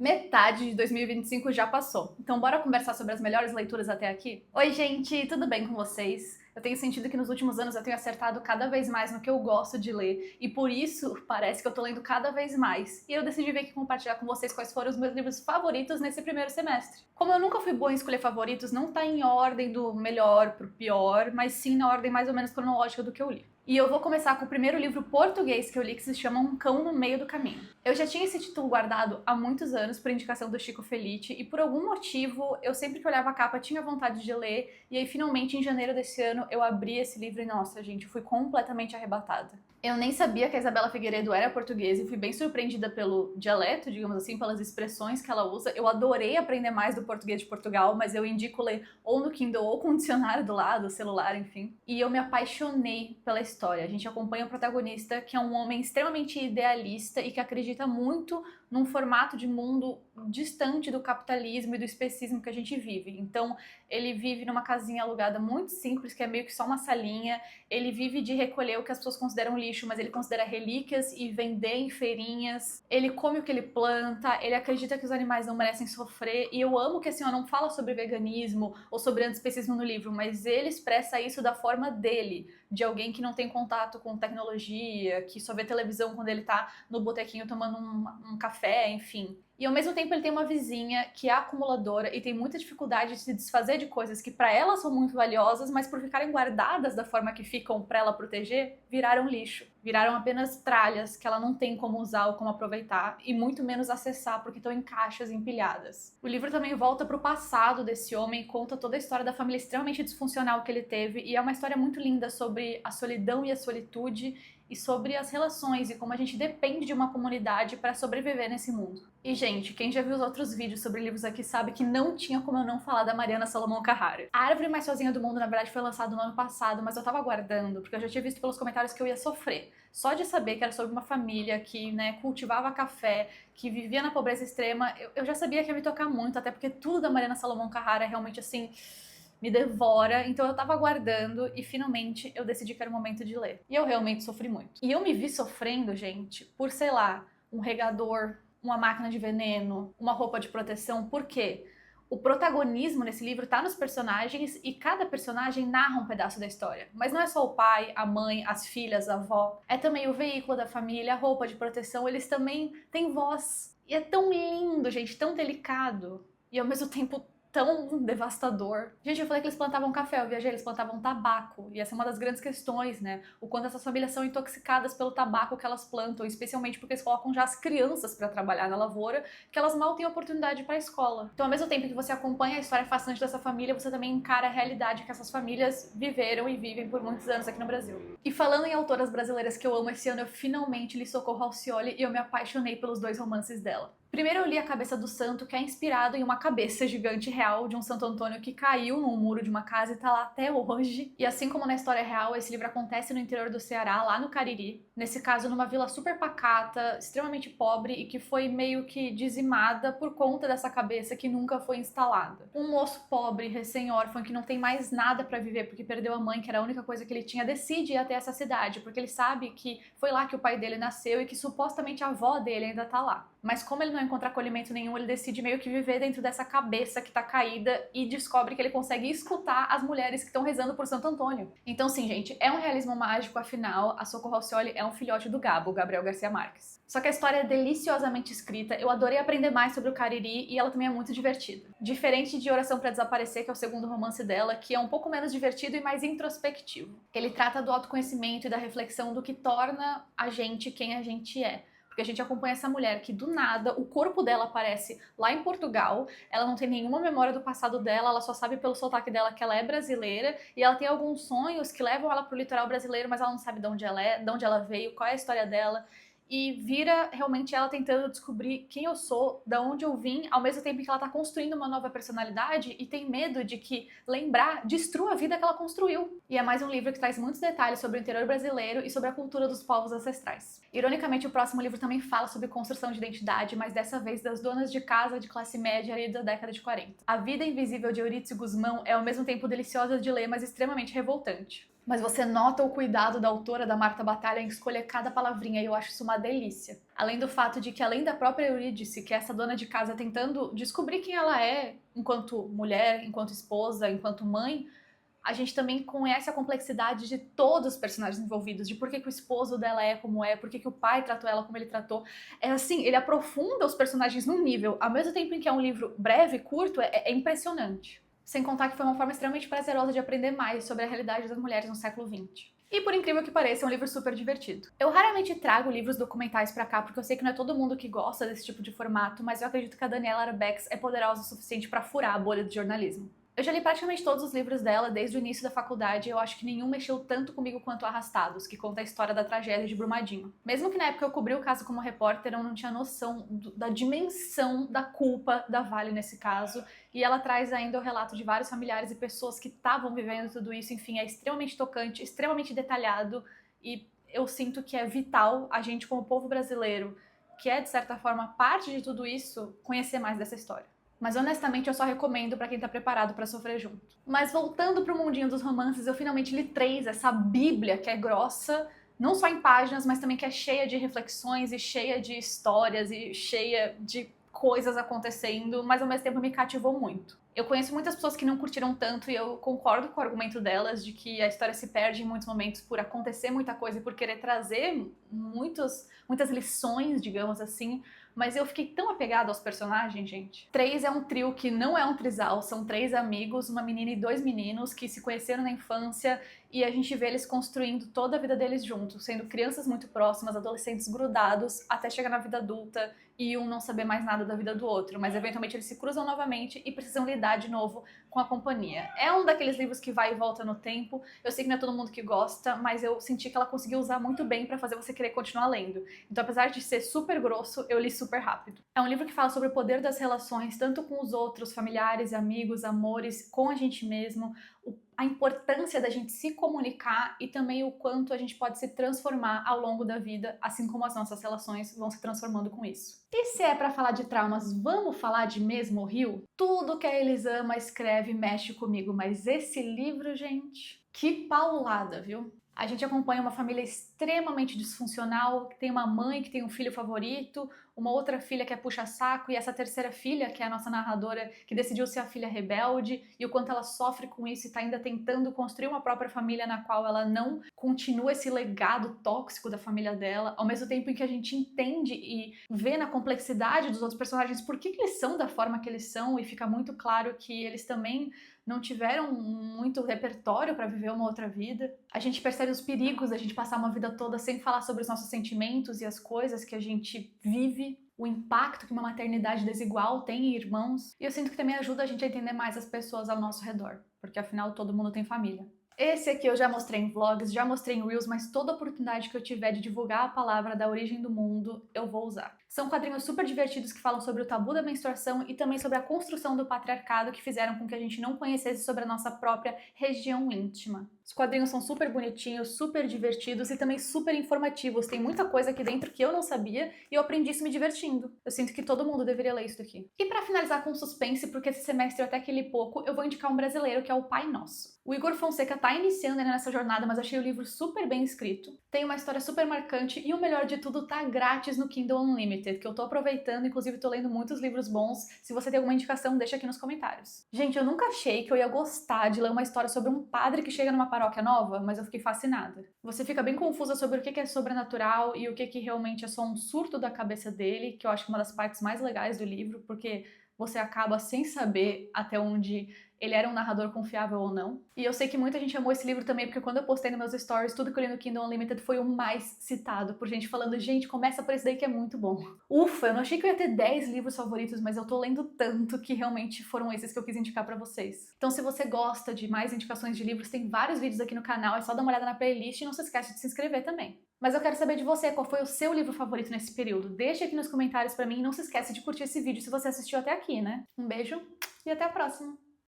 Metade de 2025 já passou, então bora conversar sobre as melhores leituras até aqui? Oi gente, tudo bem com vocês? Eu tenho sentido que nos últimos anos eu tenho acertado cada vez mais no que eu gosto de ler e por isso parece que eu tô lendo cada vez mais. E eu decidi vir aqui compartilhar com vocês quais foram os meus livros favoritos nesse primeiro semestre. Como eu nunca fui boa em escolher favoritos, não tá em ordem do melhor pro pior, mas sim na ordem mais ou menos cronológica do que eu li. E eu vou começar com o primeiro livro português que eu li, que se chama Um Cão no Meio do Caminho. Eu já tinha esse título guardado há muitos anos por indicação do Chico Felitti e por algum motivo eu sempre que olhava a capa tinha vontade de ler e aí finalmente em janeiro desse ano eu abri esse livro e nossa gente, eu fui completamente arrebatada. Eu nem sabia que a Isabela Figueiredo era portuguesa e fui bem surpreendida pelo dialeto, digamos assim, pelas expressões que ela usa. Eu adorei aprender mais do português de Portugal, mas eu indico ler ou no Kindle ou com o dicionário do lado, celular, enfim. E eu me apaixonei pela história. A gente acompanha o protagonista, que é um homem extremamente idealista e que acredita muito num formato de mundo distante do capitalismo e do especismo que a gente vive. Então, ele vive numa casinha alugada muito simples, que é meio que só uma salinha. Ele vive de recolher o que as pessoas consideram lixo, mas ele considera relíquias e vender em feirinhas. Ele come o que ele planta, ele acredita que os animais não merecem sofrer. E eu amo que assim, não fala sobre veganismo ou sobre antiespecismo no livro, mas ele expressa isso da forma dele, de alguém que não tem contato com tecnologia, que só vê televisão quando ele tá no botequinho tomando um café, enfim. E ao mesmo tempo ele tem uma vizinha que é acumuladora e tem muita dificuldade de se desfazer de coisas que para ela são muito valiosas, mas por ficarem guardadas da forma que ficam para ela proteger, viraram lixo. Viraram apenas tralhas que ela não tem como usar ou como aproveitar e muito menos acessar porque estão em caixas empilhadas. O livro também volta para o passado desse homem e conta toda a história da família extremamente disfuncional que ele teve e é uma história muito linda sobre a solidão e a solitude e sobre as relações e como a gente depende de uma comunidade para sobreviver nesse mundo. E, gente, quem já viu os outros vídeos sobre livros aqui sabe que não tinha como eu não falar da Mariana Salomão Carrara. A Árvore Mais Sozinha do Mundo, na verdade, foi lançado no ano passado, mas eu tava aguardando, porque eu já tinha visto pelos comentários que eu ia sofrer. Só de saber que era sobre uma família que, cultivava café, que vivia na pobreza extrema, eu já sabia que ia me tocar muito, até porque tudo da Mariana Salomão Carrara é realmente, assim, me devora, então eu tava aguardando e finalmente eu decidi que era o momento de ler. E eu realmente sofri muito. E eu me vi sofrendo, gente, por, sei lá, um regador, uma máquina de veneno, uma roupa de proteção, por quê? O protagonismo nesse livro tá nos personagens e cada personagem narra um pedaço da história. Mas não é só o pai, a mãe, as filhas, a avó. É também o veículo da família, a roupa de proteção, eles também têm voz. E é tão lindo, gente, tão delicado. E ao mesmo tempo tão devastador. Gente, eu falei que eles plantavam café, eu viajei, eles plantavam tabaco. E essa é uma das grandes questões, né? O quanto essas famílias são intoxicadas pelo tabaco que elas plantam, especialmente porque eles colocam já as crianças pra trabalhar na lavoura, que elas mal têm oportunidade pra escola. Então, ao mesmo tempo que você acompanha a história fascinante dessa família, você também encara a realidade que essas famílias viveram e vivem por muitos anos aqui no Brasil. E falando em autoras brasileiras que eu amo, esse ano eu finalmente li Socorro Alcioli e eu me apaixonei pelos dois romances dela. Primeiro eu li A Cabeça do Santo, que é inspirado em uma cabeça gigante real de um Santo Antônio que caiu num muro de uma casa e tá lá até hoje. E assim como na história real, esse livro acontece no interior do Ceará, lá no Cariri. Nesse caso, numa vila super pacata, extremamente pobre e que foi meio que dizimada por conta dessa cabeça que nunca foi instalada. Um moço pobre, recém-órfão, que não tem mais nada pra viver porque perdeu a mãe, que era a única coisa que ele tinha, decide ir até essa cidade, porque ele sabe que foi lá que o pai dele nasceu e que supostamente a avó dele ainda tá lá. Mas como ele não encontra acolhimento nenhum, ele decide meio que viver dentro dessa cabeça que tá caída e descobre que ele consegue escutar as mulheres que estão rezando por Santo Antônio. Então sim, gente, é um realismo mágico, afinal, a Socorro Alcioli é um filhote do Gabo, Gabriel Garcia Marques. Só que a história é deliciosamente escrita, eu adorei aprender mais sobre o Cariri e ela também é muito divertida. Diferente de Oração pra Desaparecer, que é o segundo romance dela, que é um pouco menos divertido e mais introspectivo. Ele trata do autoconhecimento e da reflexão do que torna a gente quem a gente é. Porque a gente acompanha essa mulher que, do nada, o corpo dela aparece lá em Portugal, ela não tem nenhuma memória do passado dela, ela só sabe pelo sotaque dela que ela é brasileira, e ela tem alguns sonhos que levam ela pro litoral brasileiro, mas ela não sabe de onde ela é, de onde ela veio, qual é a história dela. E vira realmente ela tentando descobrir quem eu sou, da onde eu vim, ao mesmo tempo que ela tá construindo uma nova personalidade e tem medo de que lembrar destrua a vida que ela construiu. E é mais um livro que traz muitos detalhes sobre o interior brasileiro e sobre a cultura dos povos ancestrais. Ironicamente, o próximo livro também fala sobre construção de identidade, mas dessa vez das donas de casa de classe média ali da década de 40. A Vida Invisível de Eurídice Guzmão é ao mesmo tempo deliciosa de ler, mas extremamente revoltante. Mas você nota o cuidado da autora, da Marta Batalha, em escolher cada palavrinha, e eu acho isso uma delícia. Além do fato de que, além da própria Eurídice, que é essa dona de casa tentando descobrir quem ela é enquanto mulher, enquanto esposa, enquanto mãe, a gente também conhece a complexidade de todos os personagens envolvidos, de por que o esposo dela é como é, por que o pai tratou ela como ele tratou. É assim, ele aprofunda os personagens num nível, ao mesmo tempo em que é um livro breve, curto, é impressionante. Sem contar que foi uma forma extremamente prazerosa de aprender mais sobre a realidade das mulheres no século XX. E por incrível que pareça, é um livro super divertido. Eu raramente trago livros documentais pra cá, porque eu sei que não é todo mundo que gosta desse tipo de formato, mas eu acredito que a Daniela Arbex é poderosa o suficiente pra furar a bolha de jornalismo. Eu já li praticamente todos os livros dela desde o início da faculdade e eu acho que nenhum mexeu tanto comigo quanto Arrastados, que conta a história da tragédia de Brumadinho. Mesmo que na época eu cobri o caso como repórter, eu não tinha noção da dimensão da culpa da Vale nesse caso, e ela traz ainda o relato de vários familiares e pessoas que estavam vivendo tudo isso. Enfim, é extremamente tocante, extremamente detalhado, e eu sinto que é vital a gente, como povo brasileiro, que é de certa forma parte de tudo isso, conhecer mais dessa história. Mas honestamente eu só recomendo pra quem tá preparado pra sofrer junto. Mas voltando pro mundinho dos romances, eu finalmente li 3, essa bíblia que é grossa, não só em páginas, mas também que é cheia de reflexões e cheia de histórias e cheia de coisas acontecendo, mas ao mesmo tempo me cativou muito. Eu conheço muitas pessoas que não curtiram tanto e eu concordo com o argumento delas de que a história se perde em muitos momentos por acontecer muita coisa e por querer trazer muitas lições, digamos assim, mas eu fiquei tão apegada aos personagens, gente. 3 é um trio que não é um trisal, são 3 amigos, uma menina e 2 meninos que se conheceram na infância e a gente vê eles construindo toda a vida deles juntos, sendo crianças muito próximas, adolescentes grudados, até chegar na vida adulta e um não saber mais nada da vida do outro, mas eventualmente eles se cruzam novamente e precisam lidar de novo com a companhia. É um daqueles livros que vai e volta no tempo, eu sei que não é todo mundo que gosta, mas eu senti que ela conseguiu usar muito bem pra fazer você querer continuar lendo. Então, apesar de ser super grosso, eu li super rápido. É um livro que fala sobre o poder das relações, tanto com os outros, familiares, amigos, amores, com a gente mesmo, a importância da gente se comunicar e também o quanto a gente pode se transformar ao longo da vida, assim como as nossas relações vão se transformando com isso. E se é pra falar de traumas, vamos falar de Mesmo Rio? Tudo que a Elisama escreve mexe comigo, mas esse livro, gente, que paulada, viu? A gente acompanha uma família extremamente disfuncional, que tem uma mãe que tem um filho favorito, uma outra filha que é puxa-saco, e essa terceira filha, que é a nossa narradora, que decidiu ser a filha rebelde, e o quanto ela sofre com isso e tá ainda tentando construir uma própria família na qual ela não continua esse legado tóxico da família dela, ao mesmo tempo em que a gente entende e vê na complexidade dos outros personagens por que eles são da forma que eles são, e fica muito claro que eles também não tiveram muito repertório para viver uma outra vida. A gente percebe os perigos da gente passar uma vida toda sem falar sobre os nossos sentimentos e as coisas que a gente vive, o impacto que uma maternidade desigual tem em irmãos. E eu sinto que também ajuda a gente a entender mais as pessoas ao nosso redor, porque afinal todo mundo tem família. Esse aqui eu já mostrei em vlogs, já mostrei em Reels, mas toda oportunidade que eu tiver de divulgar a palavra da origem do mundo, eu vou usar. São quadrinhos super divertidos que falam sobre o tabu da menstruação e também sobre a construção do patriarcado que fizeram com que a gente não conhecesse sobre a nossa própria região íntima. Os quadrinhos são super bonitinhos, super divertidos e também super informativos. Tem muita coisa aqui dentro que eu não sabia e eu aprendi isso me divertindo. Eu sinto que todo mundo deveria ler isso aqui. E pra finalizar com suspense, porque esse semestre eu até que li pouco, eu vou indicar um brasileiro que é o Pai Nosso. O Igor Fonseca tá iniciando ainda nessa jornada, mas eu achei o livro super bem escrito. Tem uma história super marcante e o melhor de tudo, tá grátis no Kindle Unlimited, que eu tô aproveitando, inclusive tô lendo muitos livros bons. Se você tem alguma indicação, deixa aqui nos comentários. Gente, eu nunca achei que eu ia gostar de ler uma história sobre um padre que chega numa paróquia nova, mas eu fiquei fascinada. Você fica bem confusa sobre o que é sobrenatural e o que realmente é só um surto da cabeça dele, que eu acho que é uma das partes mais legais do livro, porque você acaba sem saber até onde ele era um narrador confiável ou não. E eu sei que muita gente amou esse livro também, porque quando eu postei nos meus stories, tudo que eu li no Kindle Unlimited foi o mais citado, por gente falando, gente, começa por esse daí que é muito bom. Ufa, eu não achei que eu ia ter 10 livros favoritos, mas eu tô lendo tanto que realmente foram esses que eu quis indicar pra vocês. Então se você gosta de mais indicações de livros, tem vários vídeos aqui no canal, é só dar uma olhada na playlist e não se esquece de se inscrever também. Mas eu quero saber de você, qual foi o seu livro favorito nesse período? Deixa aqui nos comentários pra mim e não se esquece de curtir esse vídeo se você assistiu até aqui, né? Um beijo e até a próxima!